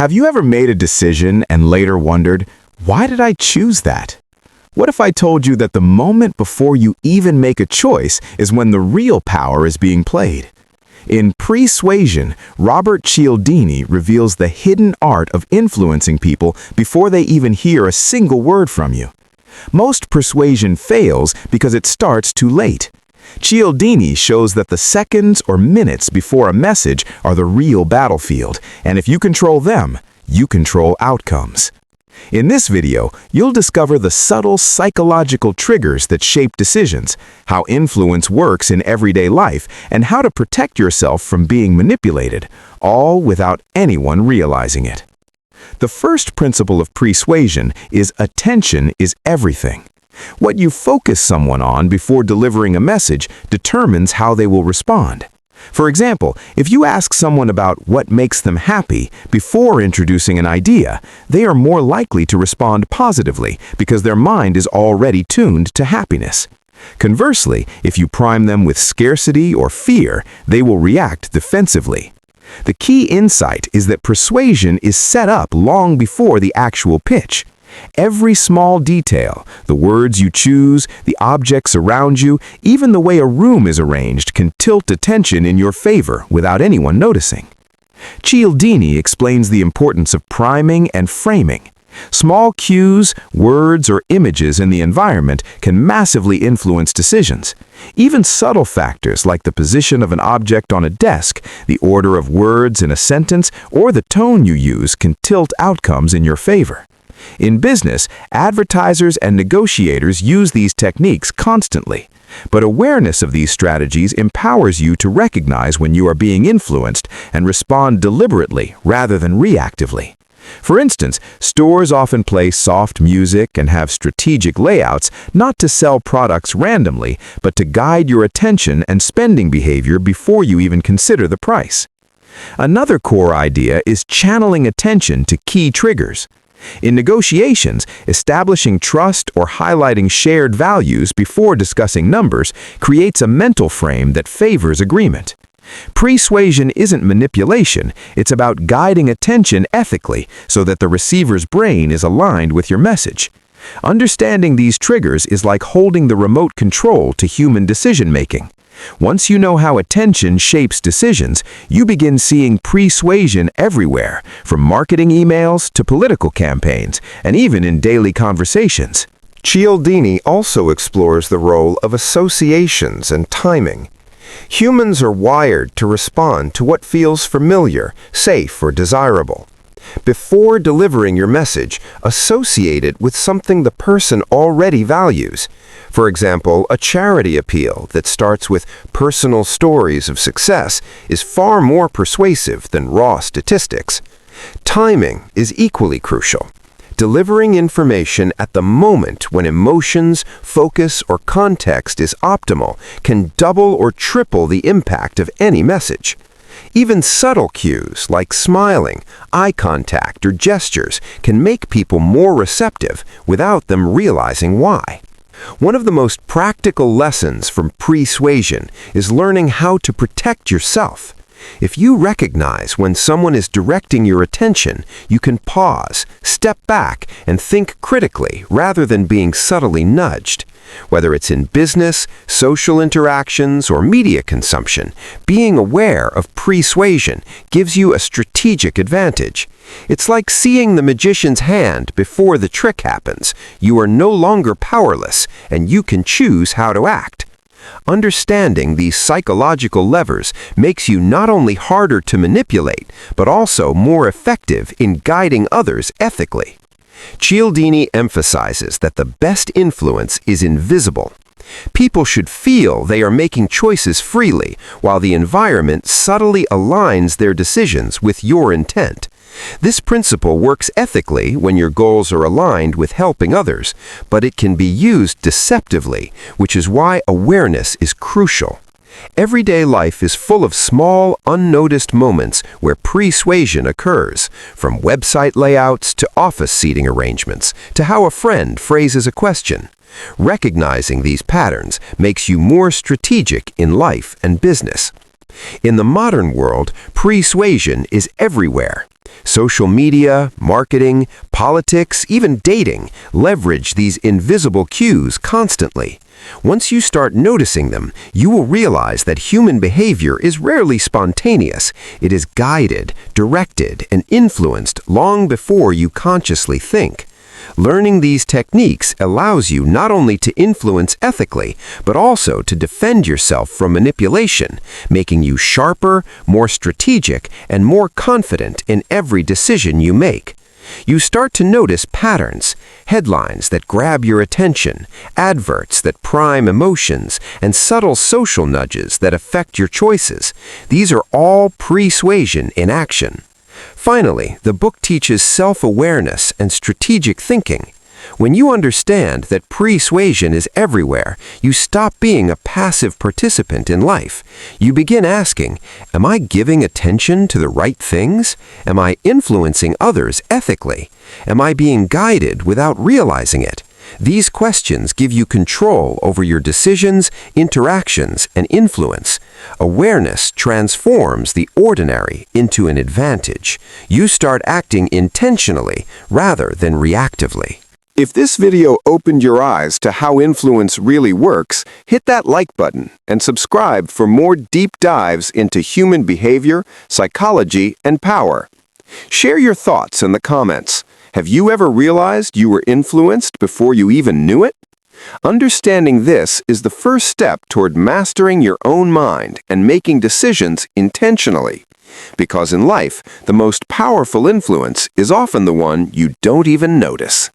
Have you ever made a decision and later wondered, why did I choose that? What if I told you that the moment before you even make a choice is when the real power is being played? In Pre-Suasion, Robert Cialdini reveals the hidden art of influencing people before they even hear a single word from you. Most persuasion fails because it starts too late. Cialdini shows that the seconds or minutes before a message are the real battlefield, and if you control them, you control outcomes. In this video, you'll discover the subtle psychological triggers that shape decisions, how influence works in everyday life, and how to protect yourself from being manipulated, all without anyone realizing it. The first principle of persuasion is attention is everything. What you focus someone on before delivering a message determines how they will respond. For example, if you ask someone about what makes them happy before introducing an idea, they are more likely to respond positively because their mind is already tuned to happiness. Conversely, if you prime them with scarcity or fear, they will react defensively. The key insight is that persuasion is set up long before the actual pitch. Every small detail, the words you choose, the objects around you, even the way a room is arranged can tilt attention in your favor without anyone noticing. Cialdini explains the importance of priming and framing. Small cues, words, or images in the environment can massively influence decisions. Even subtle factors like the position of an object on a desk, the order of words in a sentence, or the tone you use can tilt outcomes in your favor. In business, advertisers and negotiators use these techniques constantly. But awareness of these strategies empowers you to recognize when you are being influenced and respond deliberately rather than reactively. For instance, stores often play soft music and have strategic layouts not to sell products randomly, but to guide your attention and spending behavior before you even consider the price. Another core idea is channeling attention to key triggers. In negotiations, establishing trust or highlighting shared values before discussing numbers creates a mental frame that favors agreement. Persuasion isn't manipulation, it's about guiding attention ethically so that the receiver's brain is aligned with your message. Understanding these triggers is like holding the remote control to human decision-making. Once you know how attention shapes decisions, you begin seeing persuasion everywhere, from marketing emails to political campaigns, and even in daily conversations. Cialdini also explores the role of associations and timing. Humans are wired to respond to what feels familiar, safe, or desirable. Before delivering your message, associate it with something the person already values. For example, a charity appeal that starts with personal stories of success is far more persuasive than raw statistics. Timing is equally crucial. Delivering information at the moment when emotions, focus, or context is optimal can double or triple the impact of any message. Even subtle cues like smiling, eye contact, or gestures can make people more receptive without them realizing why. One of the most practical lessons from persuasion is learning how to protect yourself. If you recognize when someone is directing your attention, you can pause, step back, and think critically rather than being subtly nudged. Whether it's in business, social interactions, or media consumption, being aware of persuasion gives you a strategic advantage. It's like seeing the magician's hand before the trick happens. You are no longer powerless, and you can choose how to act. Understanding these psychological levers makes you not only harder to manipulate, but also more effective in guiding others ethically. Cialdini emphasizes that the best influence is invisible. People should feel they are making choices freely, while the environment subtly aligns their decisions with your intent. This principle works ethically when your goals are aligned with helping others, but it can be used deceptively, which is why awareness is crucial. Everyday life is full of small, unnoticed moments where persuasion occurs, from website layouts to office seating arrangements, to how a friend phrases a question. Recognizing these patterns makes you more strategic in life and business. In the modern world, persuasion is everywhere. Social media, marketing, politics, even dating leverage these invisible cues constantly. Once you start noticing them, you will realize that human behavior is rarely spontaneous. It is guided, directed, and influenced long before you consciously think. Learning these techniques allows you not only to influence ethically, but also to defend yourself from manipulation, making you sharper, more strategic, and more confident in every decision you make. You start to notice patterns, headlines that grab your attention, adverts that prime emotions, and subtle social nudges that affect your choices. These are all pre-suasion in action. Finally, the book teaches self-awareness and strategic thinking. When you understand that pre-suasion is everywhere, you stop being a passive participant in life. You begin asking, am I giving attention to the right things? Am I influencing others ethically? Am I being guided without realizing it? These questions give you control over your decisions, interactions, and influence. Awareness transforms the ordinary into an advantage. You start acting intentionally rather than reactively. If this video opened your eyes to how influence really works, hit that like button and subscribe for more deep dives into human behavior, psychology, and power. Share your thoughts in the comments. Have you ever realized you were influenced before you even knew it? Understanding this is the first step toward mastering your own mind and making decisions intentionally. Because in life, the most powerful influence is often the one you don't even notice.